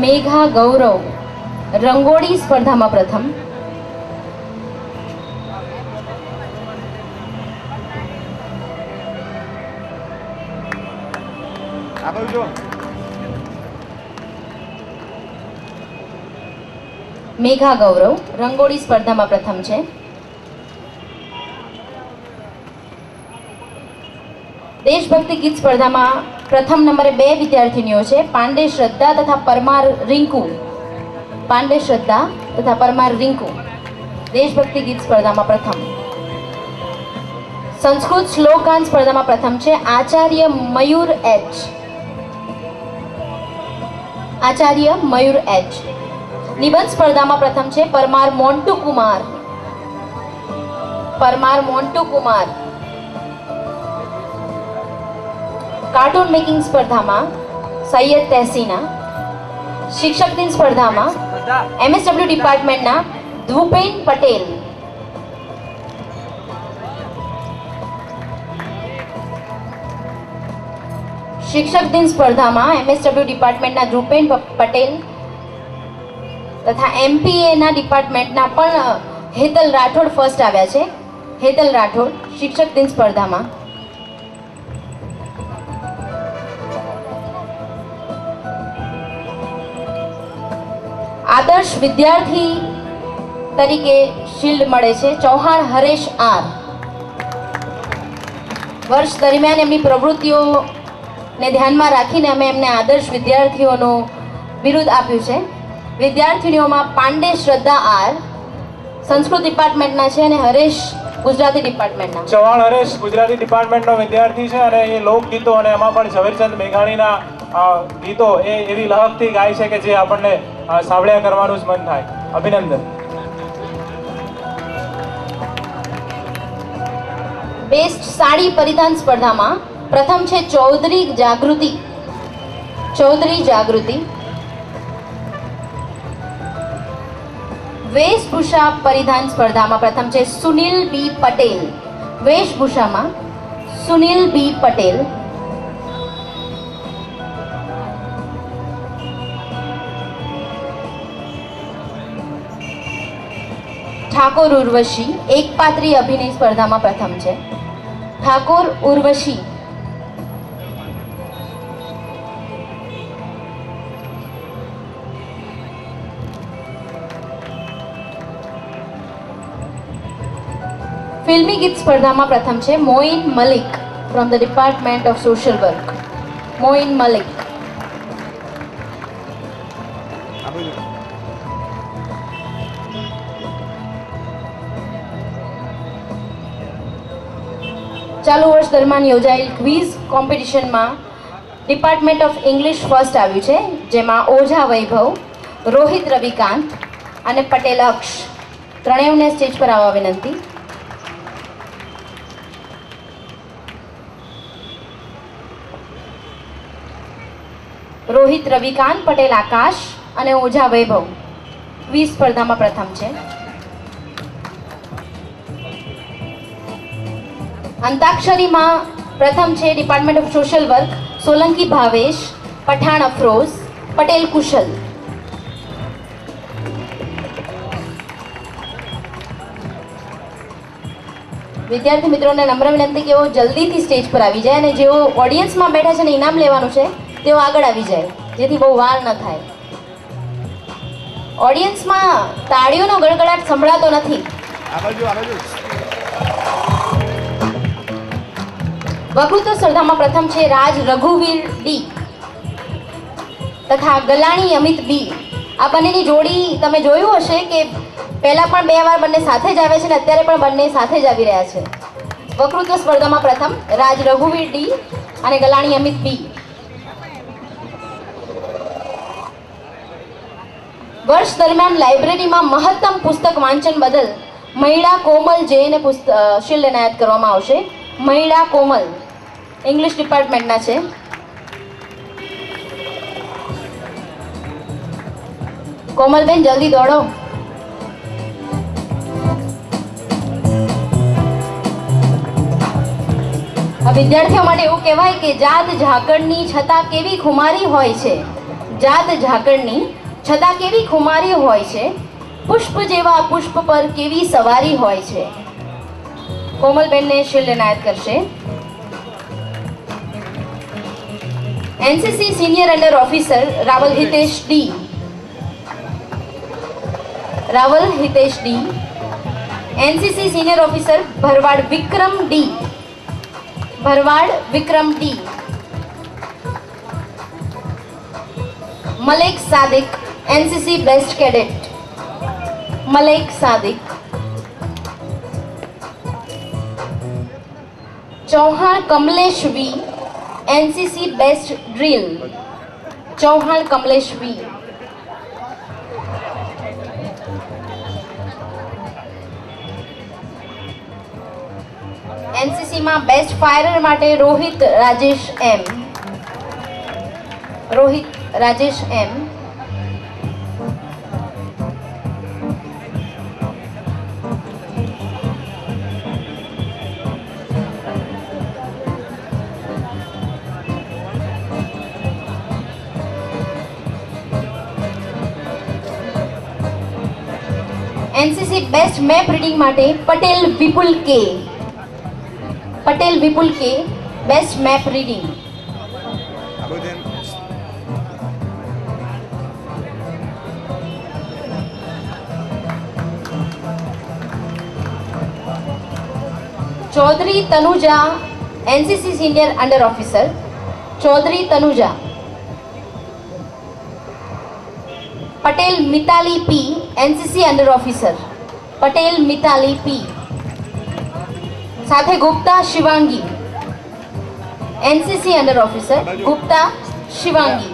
મેઘા ગૌરવ રંગોળી સ્પર્ધામાં પ્રથમ. મેઘા ગૌરવ રંગોળી સ્પર્ધામાં પ્રથમ છે. દેશભક્તિ ગીત સ્પર્ધામાં પ્રથમ નંબરે 2 વિદ્યાર્થીનીઓ છે, પાંડે શ્રદ્ધા તથા પરમાર રિંકુ. પાંડે શ્રદ્ધા તથા પરમાર રિંકુ દેશભક્તિ ગીત સ્પર્ધામાં પ્રથમ. સંસ્કૃત શ્લોકાન સ્પર્ધામાં પ્રથમ છે આચાર્ય મયુર એચ. આચાર્ય મયુર એચ. નિબંધ સ્પર્ધામાં પ્રથમ છે પરમાર મોન્ટુ કુમાર. પરમાર મોન્ટુ કુમાર. કાર્ટૂન મેકિંગ સ્પર્ધામાં સૈયદ તહેસીના. શિક્ષક દિન સ્પર્ધામાં MSW ડિપાર્ટમેન્ટના ધ્રુપેન પટેલ. શિક્ષક દિન સ્પર્ધામાં MSW ડિપાર્ટમેન્ટના ધ્રુપેન પટેલ તથા MPA ડિપાર્ટમેન્ટના પણ હેતલ રાઠોડ ફર્સ્ટ આવ્યા છે. હેતલ રાઠોડ શિક્ષક દિન સ્પર્ધામાં. આદર્શ વિદ્યાર્થી તરીકે શિલ્ડ મળે છે ચૌહાણ હરેશ આર. વર્ષ દરમિયાન એમની પ્રવૃત્તિઓને ધ્યાનમાં રાખીને અમે એમને આદર્શ વિદ્યાર્થીઓનું બિરુદ આપ્યું છે. વિદ્યાર્થીનીઓમાં પાંડે શ્રદ્ધા આર સંસ્કૃત ડિપાર્ટમેન્ટના છે અને હરેશ ગુજરાતી ડિપાર્ટમેન્ટના. ચૌહાણ હરેશ ગુજરાતી ડિપાર્ટમેન્ટનો વિદ્યાર્થી છે અને એ લોકગીતો અને એમાં પણ ઝવેરચંદ મેઘાણીના ગીતો એ એવી લહકથી ગાય છે કે જે આપણને સાંભળ્યા કરવાનું જ મન થાય. અભિનંદન. બેસ્ટ સાડી પરિધાન સ્પર્ધામાં પ્રથમ છે ચૌધરી જાગૃતિ. ચૌધરી જાગૃતિ. વેશભૂષા પરિધાન સ્પર્ધામાં પ્રથમ છે સુનિલ બી પટેલ. વેશભૂષામાં સુનિલ બી પટેલ. ઠાકોર ઉર્વશી એકપાત્રી અભિનય સ્પર્ધામાં પ્રથમ છે. ઠાકોર ઉર્વશી. ફિલ્મી ગીત સ્પર્ધામાં પ્રથમ છે Moin Malik from the department of social work. Moin Malik. ચાલુ વર્ષ દરમિયાન યોજાયેલ ક્વિઝ કોમ્પિટિશનમાં ડિપાર્ટમેન્ટ ઓફ ઇંગ્લિશ ફર્સ્ટ આવ્યું છે, જેમાં ઓઝા વૈભવ, રોહિત રવિકાંત અને પટેલ અક્ષ ત્રણેયને સ્ટેજ પર આવવા વિનંતી. રોહિત રવિકાંત, પટેલ આકાશ અને ઓઝા વૈભવ ક્વિઝ સ્પર્ધામાં પ્રથમ છે. અંતાક્ષરીમાં પ્રથમ છે department of social work Solanki Bhavesh, Pathan Afroz, Patel Kushal. વિદ્યાર્થી મિત્રોને નમ્ર વિનંતી કે તેઓ જલ્દીથી સ્ટેજ પર આવી જાય અને જેઓ ઓડિયન્સમાં બેઠા છે ને ઇનામ લેવાનું છે તેઓ આગળ આવી જાય જેથી બહુ વાર ન થાય. ઓડિયન્સમાં તાળીઓનો ગડગડાટ સંભળાતો નથી. વક્તૃત્વ સ્પર્ધામાં પ્રથમ છે રાજ રઘુવીર ડી તથા ગલાણી અમિત બી. આ બંનેની જોડી તમે જોયું હશે કે પહેલા પણ 2 વાર બંને સાથે જ આવે છે અને અત્યારે પણ બંને સાથે જ આવી રહ્યા છે. વક્તૃત્વ સ્પર્ધામાં પ્રથમ રાજ રઘુવીર ડી અને ગલાણી અમિત બી. વર્ષ દરમિયાન લાઇબ્રેરીમાં મહત્તમ પુસ્તક વાંચન બદલ મહિલા કોમલ જૈને શિલ્ડ એનાયત કરવામાં આવશે. મહિલા કોમલ ઇંગ્લિશ ડિપાર્ટમેન્ટના છે. કોમલબેન જલ્દી દોડો. વિદ્યાર્થીઓ માટે એવું કહેવાય કે જાત ઝાકળની છતાં કેવી ખુમારી હોય છે, જાત ઝાકળની છતાં કેવી ખુમારી હોય છે, પુષ્પ જેવા પુષ્પ પર કેવી સવારી હોય છે. કોમલબેનને શિલ્ડ એનાયત કરશે. NCC senior under officer Raval Hitesh D. Raval Hitesh D. NCC senior officer Bharwad Vikram D. Bharwad Vikram D. Malik Sadiq NCC best cadet. Malik Sadiq. Chauhan Kamlesh V NCC best drill. Chauhan Kamlesh V. NCC में बेस्ट फायरर माटे Rohit Rajesh M. Rohit Rajesh M. NCC best map reading माटे Patel Vipul K. Patel Vipul K best map reading. Chaudhary Tanuja NCC senior under officer. Chaudhary Tanuja. Patel Mitali P NCC under officer. Patel Mitali P. साथे Gupta Shivangi NCC under officer. Gupta Shivangi.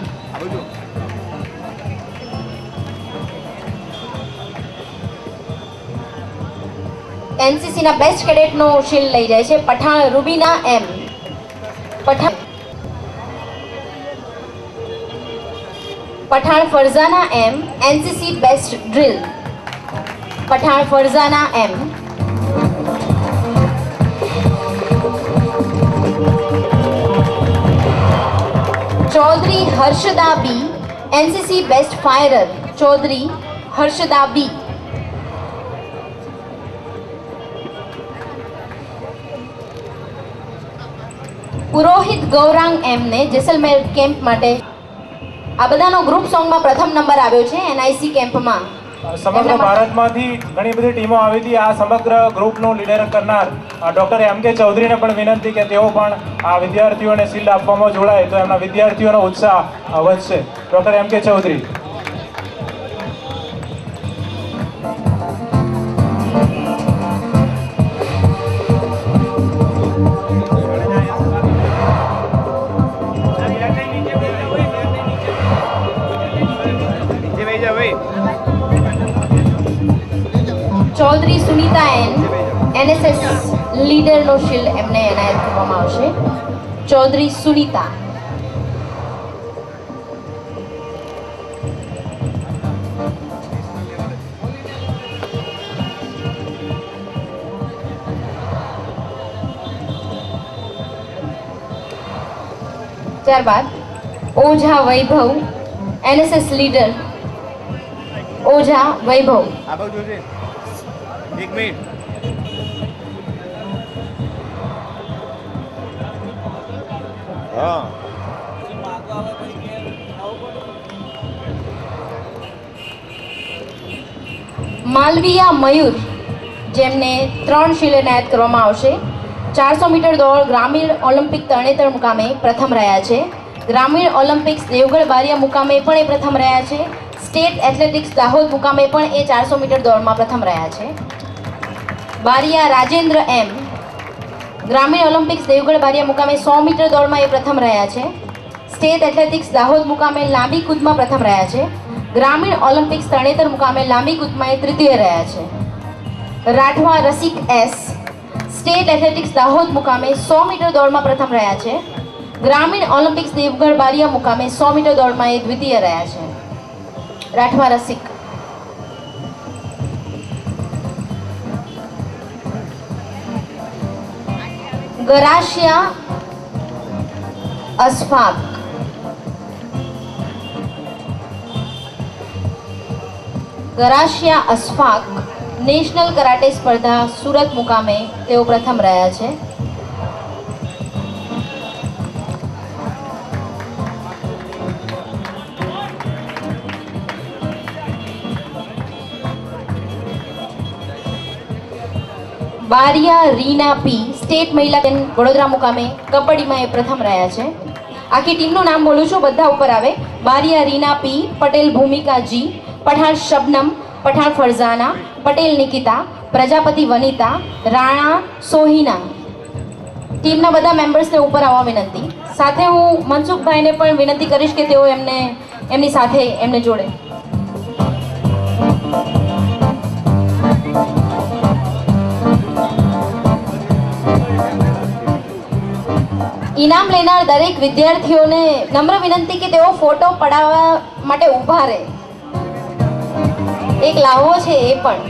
NCC ना best cadet नो shield लई जाय छे Pathan Rubina M. Pathan Farzana M NCC best drill. Pathan Farzana M. Chaudhary Harshada B NCC best firer. Chaudhary Harshada B. Purohit Gaurang M ने Jaisalmer Kemp माटे आ बधानो group song में प्रथम नंबर आव्यो छे एनआईसी केम्प में. समग्र भारत मांथी घणी बधी टीमों आवी हती. आ समग्र ग्रुपनो लीडर करनार डॉक्टर एम के चौधरी ने पण विनंती के तेओ पण आ विद्यार्थीओने शील्ड आपवामां जोड़ाय तो एमना विद्यार्थीओनो उत्साह वधशे. Doctor M K Chaudhary. Chaudhary Sunita N NSS leader नो शील्ड एमने एनायत करवामां आवशे. चौधरी सुनीता. ત્યારબાદ ઓઝા વૈભવ એનએસએસ લીડર. ઓઝા વૈભવ. एक मिनट. हाँ. मालविया मयूर जेमने 3 शील्ड एनायत करवामां आवशे. 400 मीटर दौड़ ग्रामीण ओलंपिक तरणेतर मुकामे प्रथम रह्या छे. ग्रामीण ओलंपिक्स देवगढ़ बारिया मुकामे पण ए प्रथम रह्या छे. स्टेट एथलेटिक्स दाहोद मुकामे पण ए 400 मीटर दौड़मां प्रथम रह्या छे. बारिया राजेंद्र एम. ग्रामीण ओलंपिक्स देवगढ़ बारिया मुकामे 100 मीटर दौड़ में प्रथम रह्या छे. स्टेट एथलेटिक्स दाहोद मुकामे लांबी कूद में प्रथम रह्या छे. ग्रामीण ओलंपिक्स तरणेतर मुकामे लांबी कूद में तृतीय रह्या छे. Rathwa Rasik S. State athletics Dahod मुकामे 100 मीटर दौड़ में प्रथम रह्या छे. ग्रामीण ओलंपिक्स देवगढ़ बारिया मुकामे 100 मीटर दौड़ में द्वितीय रह्या छे. राठवा रसिक. गराशिया अस्फाक. ગરાશિયા અશફાક નેશનલ કરાટે સ્પર્ધા સુરત મુકામે તેઓ પ્રથમ રહ્યા છે. બારિયા રીના પી સ્ટેટ મહિલા વડોદરા મુકામે કબડ્ડીમાં એ પ્રથમ રહ્યા છે. આખી ટીમનું નામ બોલું છું, બધા ઉપર આવે. બારિયા રીના પી, પટેલ ભૂમિકા જી, પઠાણ શબનમ, પઠાણ ફરઝાના, પટેલ નિકિતા, પ્રજાપતિ વનિતા, રાણા સોહિના. ટીમના બધા મેમ્બર્સને ઉપર આવવા વિનંતી. સાથે હું મનસુખભાઈને પણ વિનંતી કરીશ કે તેઓ એમની સાથે એમને જોડે. ઇનામ લેનાર દરેક વિદ્યાર્થીઓને નમ્ર વિનંતી કે તેઓ ફોટો પડાવવા માટે ઊભા રહે. એક લાવો છે એ પણ.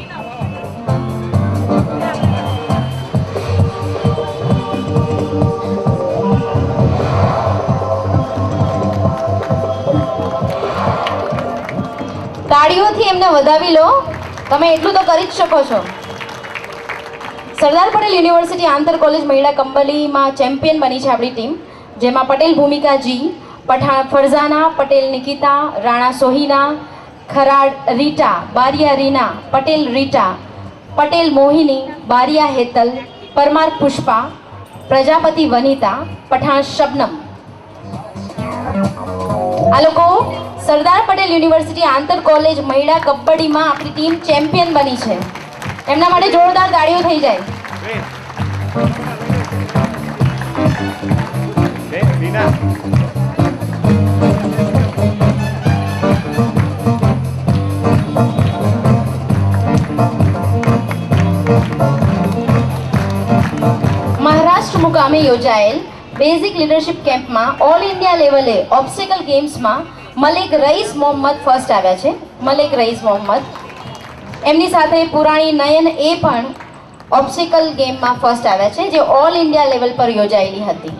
તાળીઓથી એમને વધાવી લો. તમે એટલું તો કરી જ શકો છો. સરદાર પટેલ યુનિવર્સિટી આંતર કોલેજ મહિલા કબડ્ડીમાં ચેમ્પિયન બની છે આપણી ટીમ, જેમાં પટેલ ભૂમિકા જી, પઠાણ ફરઝાના, પટેલ નિકિતા, રાણા સોહિના, ખરાડ રીટા, બારિયા રીના, પટેલ રીટા, પટેલ મોહિની, બારિયા હેતલ, પરમાર પુષ્પા, પ્રજાપતિ વનિતા, પઠાણ શબનમ. આ લોકો સરદાર પટેલ યુનિવર્સિટી આંતર કોલેજ મહિલા કબડ્ડીમાં આપણી ટીમ ચેમ્પિયન બની છે. એમના માટે જોરદાર તાળીઓ થઈ જાય. મહારાષ્ટ્ર મુકામે યોજાયેલ બેઝિક લીડરશિપ કેમ્પમાં ઓલ ઇન્ડિયા લેવલે ઓબ્સ્ટેકલ ગેમ્સમાં મલેક રઈસ મોહમ્મદ ફર્સ્ટ આવ્યા છે. મલેક રઈસ મોહમ્મદ, એમની સાથે પુરાણી નયન એ પણ ઓબ્સ્ટેકલ ગેમમાં ફર્સ્ટ આવ્યા છે, જે ઓલ ઇન્ડિયા લેવલ પર યોજાયેલી હતી.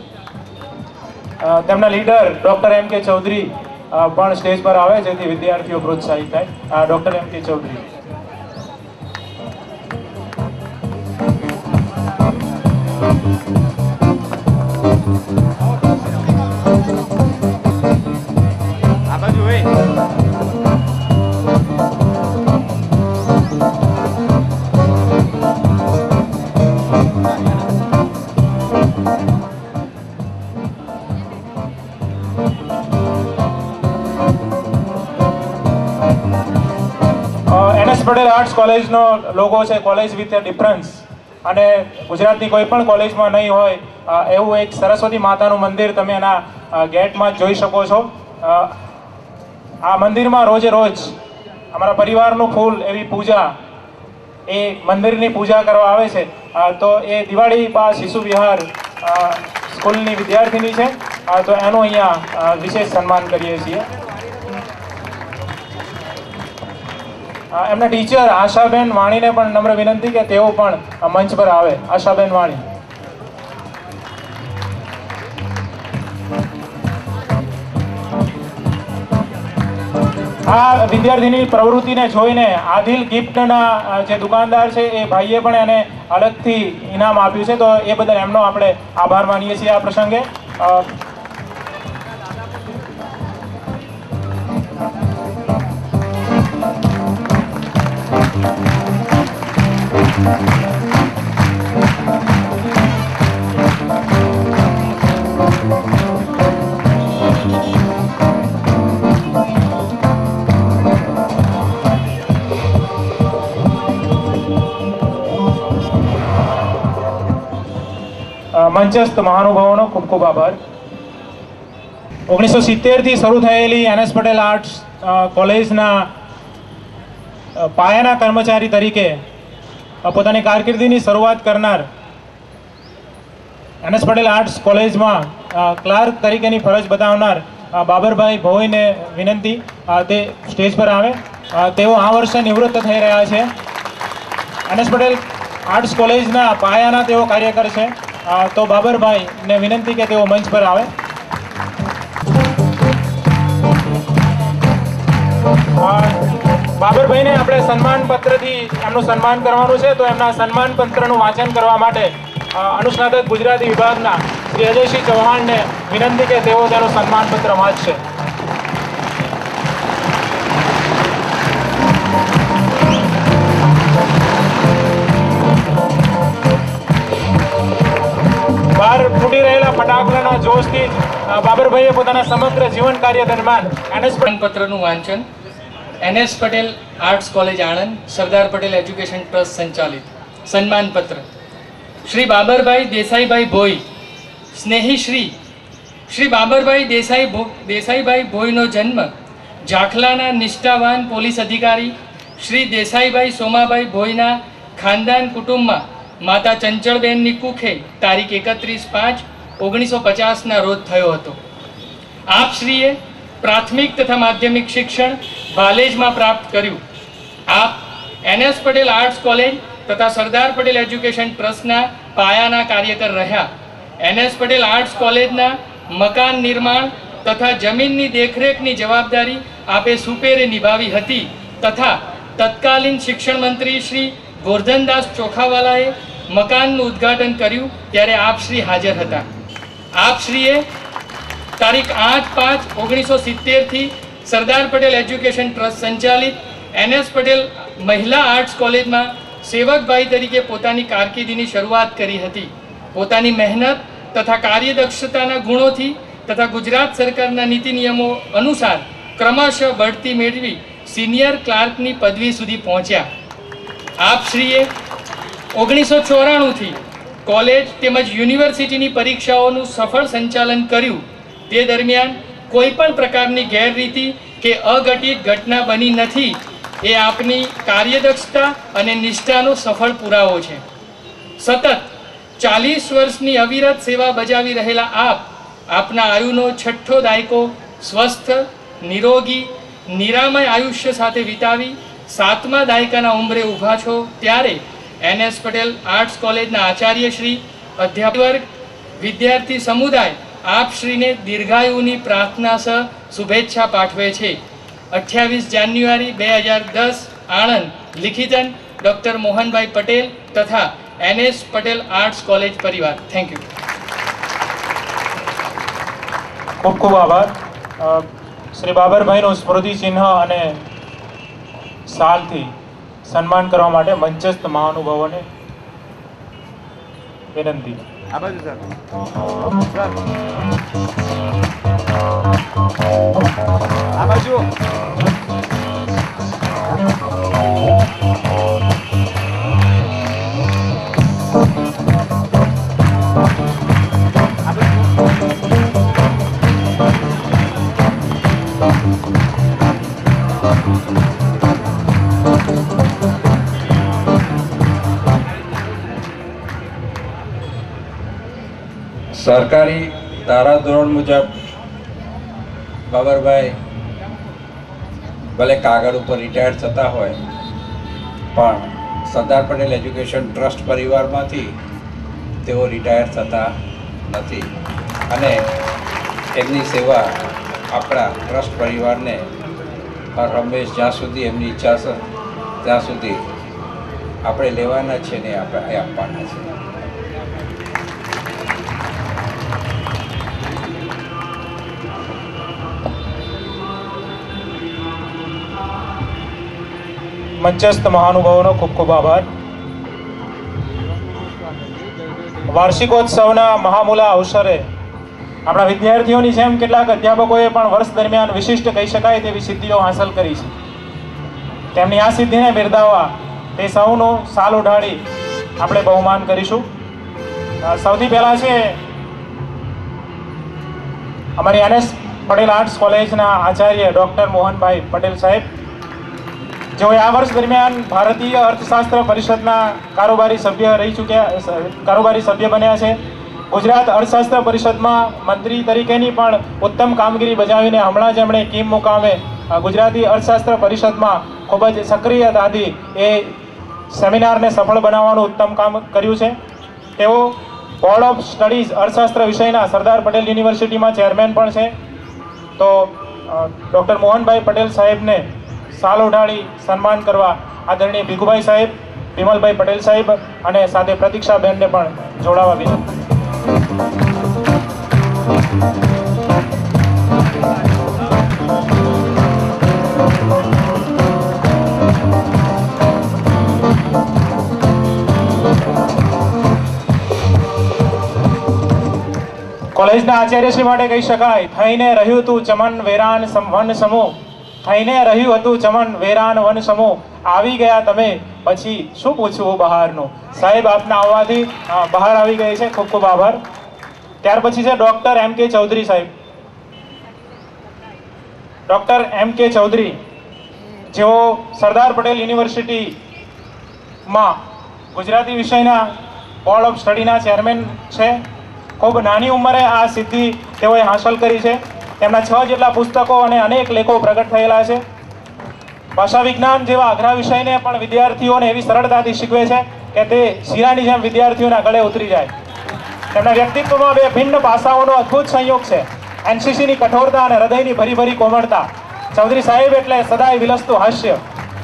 તેમના લીડર ડૉક્ટર એમ કે ચૌધરી પણ સ્ટેજ પર આવે જેથી વિદ્યાર્થીઓ પ્રોત્સાહિત થાય. ડૉક્ટર એમ કે ચૌધરી. આ બાજુ NS પટેલ આર્ટ્સ કોલેજનો લોગો છે, કોલેજ વિથ એ ડિફરન્સ. અને ગુજરાતની કોઈ પણ કોલેજમાં નહીં હોય એવું એક સરસ્વતી માતાનું મંદિર તમે એના ગેટમાં જ જોઈ શકો છો. આ મંદિરમાં રોજે રોજ અમારા પરિવારનું ફૂલ એવી પૂજા, એ મંદિરની પૂજા કરવા આવે છે. તો એ દિવાળી બાદ શિશુ વિહાર સ્કૂલની વિદ્યાર્થીની છે, તો એનું અહીંયા વિશેષ સન્માન કરીએ છીએ. એમના ટીચર આશાબેન વાણીને પણ નમ્ર વિનંતી કે તેઓ પણ મંચ પર આવે. આશાબેન વાણી. આ વિદ્યાર્થીની પ્રવૃત્તિને જોઈને આદિલ ગિફ્ટના જે દુકાનદાર છે એ ભાઈએ પણ એને અલગથી ઇનામ આપ્યું છે, તો એ બદલ એમનો આપણે આભાર માનીએ છીએ આ પ્રસંગે. મંચસ્થ મહાનુભાવોનો ખૂબ ખૂબ આભાર. 1970થી શરૂ થયેલી NS પટેલ આર્ટ્સ કોલેજના પાયાના કર્મચારી તરીકે પોતાની કારકિર્દીની શરૂઆત કરનાર NS પટેલ આર્ટ્સ કોલેજમાં ક્લાર્ક તરીકેની ફરજ બતાવનાર બાબરભાઈ ભોઈને વિનંતી તે સ્ટેજ પર આવે. તેઓ આ વર્ષે નિવૃત્ત થઈ રહ્યા છે. NS પટેલ આર્ટ્સ કોલેજના પાયાના તેઓ કાર્યકર છે, તો બાબરભાઈને વિનંતી કે તેઓ મંચ પર આવે. બાબરભાઈને આપણે સન્માન પત્રથી એમનું સન્માન કરવાનું છે, તો એમના સન્માન પત્રનું વાંચન કરવા માટે અનુસ્નાતક ગુજરાતી વિભાગના શ્રી અજયસિંહ ચૌહાણને વિનંતી કે તેઓ તેનું સન્માન પત્ર વાંચશે. બહાર ફૂટી રહેલા ફટાકડાના જોશથી બાબરભાઈએ પોતાના સમગ્ર જીવન કાર્ય દરમિયાન એનએસ પત્રનું વાંચન. NS Patel arts college Anand, Sardar Patel education trust સંચાલિત. સન્માન પત્ર. શ્રી બાબરભાઈ દેસાઈભાઈ ભોઈ, સ્નેહી શ્રી બાબરભાઈ દેસાઈભાઈ ભોઈનો જન્મ જાખલાના નિષ્ઠાવાન પોલીસ અધિકારી શ્રી દેસાઈભાઈ સોમાભાઈ ભોઈના ખાનદાન કુટુંબમાં માતા ચંચળબેનની કુખે તારીખ 31/5/1950ના રોજ થયો હતો. આપશ્રીએ પ્રાથમિક તથા માધ્યમિક શિક્ષણ ભાલેજમાં પ્રાપ્ત કર્યું. આપ NS પટેલ આર્ટ્સ કોલેજ તથા સરદાર પટેલ એજ્યુકેશન ટ્રસ્ટના પાયાના કાર્યકર રહ્યા. NS પટેલ આર્ટ્સ કોલેજના મકાન નિર્માણ તથા જમીનની દેખરેખની જવાબદારી આપે સુપેરે નિભાવી હતી તથા તત્કાલીન શિક્ષણ મંત્રી શ્રી ગોરધનદાસ ચોખાવાલાએ મકાનનું ઉદ્ઘાટન કર્યું ત્યારે આપશ્રી હાજર હતા. આપશ્રીએ તારીખ 8/5/1970થી સરદાર પટેલ એજ્યુકેશન ટ્રસ્ટ સંચાલિત NS પટેલ મહિલા આર્ટ્સ કોલેજમાં સેવકભાઈ તરીકે પોતાની કારકિર્દીની શરૂઆત કરી હતી. પોતાની મહેનત તથા કાર્યદક્ષતાના ગુણોથી તથા ગુજરાત સરકારના નીતિ નિયમો અનુસાર ક્રમશઃ બઢતી મેળવી સિનિયર ક્લાર્કની પદવી સુધી પહોંચ્યા. આપશ્રીએ 1994થી કોલેજ તેમજ યુનિવર્સિટીની પરીક્ષાઓનું સફળ સંચાલન કર્યું. તે દરમિયાન કોઈ પણ પ્રકારની ગેરરીતિ કે અઘટિત ઘટના બની નથી. એ આપની કાર્યદક્ષતા અને નિષ્ઠાનો સફળ પુરાવો છે. સતત 40 વર્ષની અવિરત સેવા બજાવી રહેલા આપના આયુનો 6થો દાયકો સ્વસ્થ, નિરોગી, નિરામય આયુષ્ય સાથે વિતાવી 7મા દાયકાના ઉંબરે ઊભા છો ત્યારે NS પટેલ આર્ટ્સ કોલેજના આચાર્યશ્રી, અધ્યાપક વર્ગ, વિદ્યાર્થી સમુદાય આપશ્રીને દીર્ઘાયુની પ્રાર્થના સહ શુભેચ્છા પાઠવે છે. 28 જાન્યુઆરી 2010 આણંદ. લિખિતન ડૉક્ટર મોહનભાઈ પટેલ તથા NS પટેલ આર્ટ્સ કોલેજ પરિવાર. Thank you. ખૂબ ખૂબ આભાર. શ્રી બાબરભાઈનું સ્મૃતિ ચિહ્ન અને શાલથી સન્માન કરવા માટે મંચસ્થ મહાનુભાવોને વિનંતી. આ બાજુ સર. આ બાજુ. સરકારી ધારાધોરણ મુજબ બાબરભાઈ ભલે કાગળ ઉપર રિટાયર્ડ થતા હોય પણ સરદાર પટેલ એજ્યુકેશન ટ્રસ્ટ પરિવારમાંથી તેઓ રિટાયર થતા નથી અને એમની સેવા આપણા ટ્રસ્ટ પરિવારને હર હંમેશ જ્યાં સુધી એમની ઈચ્છા છે ત્યાં સુધી આપણે લેવાના છે ને આપણે આપવાના છે. મંચસ્થ મહાનુભાવોનો ખૂબ ખૂબ આભાર. વાર્ષિકોત્સવના મહામૂલા અવસરે આપણા વિદ્યાર્થીઓની જેમ કેટલાક અધ્યાપકોએ પણ વર્ષ દરમિયાન વિશિષ્ટ કહી શકાય તેવી સિદ્ધિઓ હાંસલ કરી છે. તેમની આ સિદ્ધિને બિરદાવવા તે સૌનું સાલ ઉઢાડી આપણે બહુમાન કરીશું. સૌથી પહેલાં છે અમારી NS પટેલ આર્ટ્સ કોલેજના આચાર્ય ડૉક્ટર મોહનભાઈ પટેલ સાહેબ, જેઓએ આ વર્ષ દરમિયાન ભારતીય અર્થશાસ્ત્ર પરિષદના કારોબારી સભ્ય બન્યા છે. ગુજરાત અર્થશાસ્ત્ર પરિષદમાં મંત્રી તરીકેની પણ ઉત્તમ કામગીરી બજાવીને હમણાં જ એમણે કીમ મુકામે ગુજરાતી અર્થશાસ્ત્ર પરિષદમાં ખૂબ જ સક્રિયતાથી એ સેમિનારને સફળ બનાવવાનું ઉત્તમ કામ કર્યું છે. તેઓ બોર્ડ ઓફ સ્ટડીઝ અર્થશાસ્ત્ર વિષયના સરદાર પટેલ યુનિવર્સિટીમાં ચેરમેન પણ છે. તો ડૉક્ટર મોહનભાઈ પટેલ સાહેબને શાલ ઓઢાડી સન્માન કરવા આદરણીય ભીખુભાઈ સાહેબ, વિમલભાઈ પટેલ સાહેબ અને સાથે પ્રતીક્ષાબેનને પણ જોડાવા વિનંતી. કોલેજના આચાર્યશ્રી માટે કહી શકાય, થઈને રહ્યું તું ચમન વેરાન વન સમૂહ, થઈને રહ્યું હતું ચમન વેરાન વન સમૂહ, આવી ગયા તમે પછી શું પૂછવું બહારનું. સાહેબ આપના આવવાથી બહાર આવી ગઈ છે, ખૂબ ખૂબ આભાર. ત્યાર પછી છે ડૉક્ટર એમ કે ચૌધરી સાહેબ. ડૉક્ટર એમ કે ચૌધરી જેઓ સરદાર પટેલ યુનિવર્સિટીમાં ગુજરાતી વિષયના બોર્ડ ઓફ સ્ટડીના ચેરમેન છે. ખૂબ નાની ઉંમરે આ સિદ્ધિ તેઓએ હાંસલ કરી છે. તેમના 6 જેટલા પુસ્તકો અને અનેક લેખો પ્રગટ થયેલા છે. ભાષા વિજ્ઞાન જેવા અઘરા વિષયને પણ વિદ્યાર્થીઓને એવી સરળતાથી શીખવે છે કે તે શીરાની જેમ વિદ્યાર્થીઓના ગળે ઉતરી જાય. તેમના વ્યક્તિત્વમાં 2 ભિન્ન પાસાઓનો અદ્ભુત સંયોગ છે, એનસીસીની કઠોરતા અને હૃદયની ભરી કોમળતા. ચૌધરી સાહેબ એટલે સદાય વિલસતું હાસ્ય.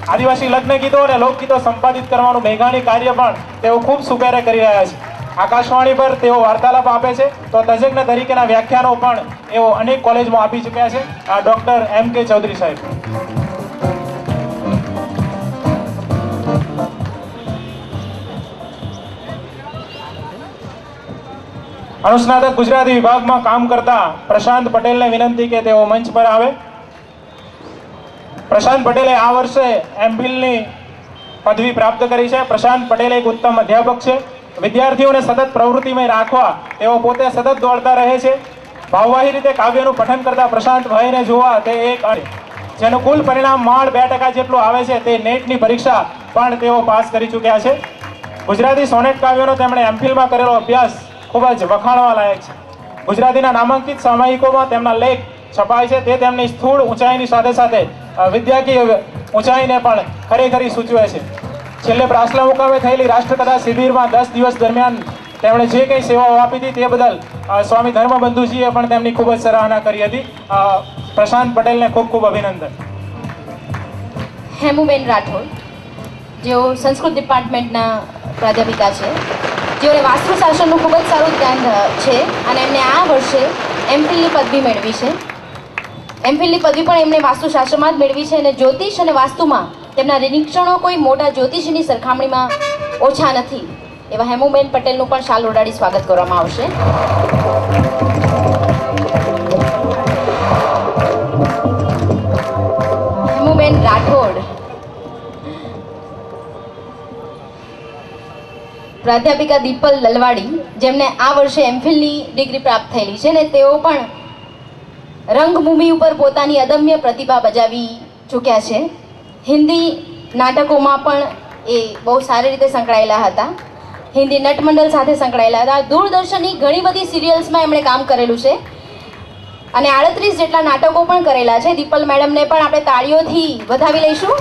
આદિવાસી લગ્ન ગીતો અને લોકગીતો સંપાદિત કરવાનું મેઘાણી કાર્ય પણ તેઓ ખૂબ સુપેરે કરી રહ્યા છે. આકાશવાણી પર તેઓ વાર્તાલાપ આપે છે, તો તજજ્ઞ તરીકેના વ્યાખ્યાનો પણ એઓ અનેક કોલેજમાં આપી ચૂક્યા છે. આ ડૉક્ટર એમ કે ચૌધરી સાહેબ. અનુસ્નાતક ગુજરાતી વિભાગમાં કામ કરતા પ્રશાંત પટેલને વિનંતી કે તેઓ મંચ પર આવે. પ્રશાંત પટેલે આ વર્ષે એમફિલની પદવી પ્રાપ્ત કરી છે. પ્રશાંત પટેલ એક ઉત્તમ અધ્યાપક છે. વિદ્યાર્થીઓને સતત પ્રવૃત્તિમય રાખવા તેઓ પોતે સતત દોડતા રહે છે. ભાવવાહી રીતે કાવ્યનું પઠન કરતા પ્રશાંત ભાઈને જોવા તે એક જેનું કુલ પરિણામ માળ 2% જેટલું આવે છે. તે નેટની પરીક્ષા પણ તેઓ પાસ કરી ચૂક્યા છે. ગુજરાતી સોનેટ કાવ્યોનો તેમણે એમફિલમાં કરેલો અભ્યાસ ખૂબ જ વખાણવા લાયક છે. ગુજરાતીના નામાંકિત સામાયિકોમાં તેમના લેખ છપાય છે. તે તેમની સ્થૂળ ઊંચાઈની સાથે સાથે વિદ્યાકીય ઊંચાઈને પણ ખરેખરી સૂચવે છે. છેલ્લે પ્રાસલા મુકામે થયેલી રાષ્ટ્રકથા શિબિરમાં 10 દિવસ દરમિયાન તેમણે જે કંઈ સેવાઓ આપી હતી તે બદલ સ્વામી ધર્મબંધુજીએ પણ તેમની ખૂબ જ સરાહના કરી હતી. પ્રશાંત પટેલને ખૂબ ખૂબ અભિનંદન. હેમુબેન રાઠોડ જેઓ સંસ્કૃત ડિપાર્ટમેન્ટના પ્રાધ્યાપિકા છે, જેઓને વાસ્તુશાસ્ત્રનું ખૂબ જ સારું જ્ઞાન છે અને એમને આ વર્ષે એમફિલની પદવી મેળવી છે. એમફિલની પદવી પણ એમણે વાસ્તુશાસ્ત્રમાં જ મેળવી છે અને જ્યોતિષ અને વાસ્તુમાં તેમના નિરીક્ષણો કોઈ મોટા જ્યોતિષીની સરખામણીમાં ઓછા નથી. એવા હેમુબેન પટેલનું પણ શાલ ઓઢાડી સ્વાગત કરવામાં આવશે. હેમુબેન રાઠોડ પ્રાધ્યાપિકા દીપલ લલવાડી જેમને આ વર્ષે એમફિલની ડિગ્રી પ્રાપ્ત થયેલી છે ને તેઓ પણ રંગભૂમિ ઉપર પોતાની અદમ્ય પ્રતિભા બજાવી ચૂક્યા છે. હિન્દી નાટકોમાં પણ એ બહુ સારી રીતે સંકળાયેલા હતા. હિન્દી નટમંડળ સાથે સંકળાયેલા હતા. દૂરદર્શનની ઘણી બધી સિરિયલ્સમાં એમણે કામ કરેલું છે અને 38 જેટલા નાટકો પણ કરેલા છે. દીપલ મેડમને પણ આપણે તાળીઓથી વધાવી લઈશું.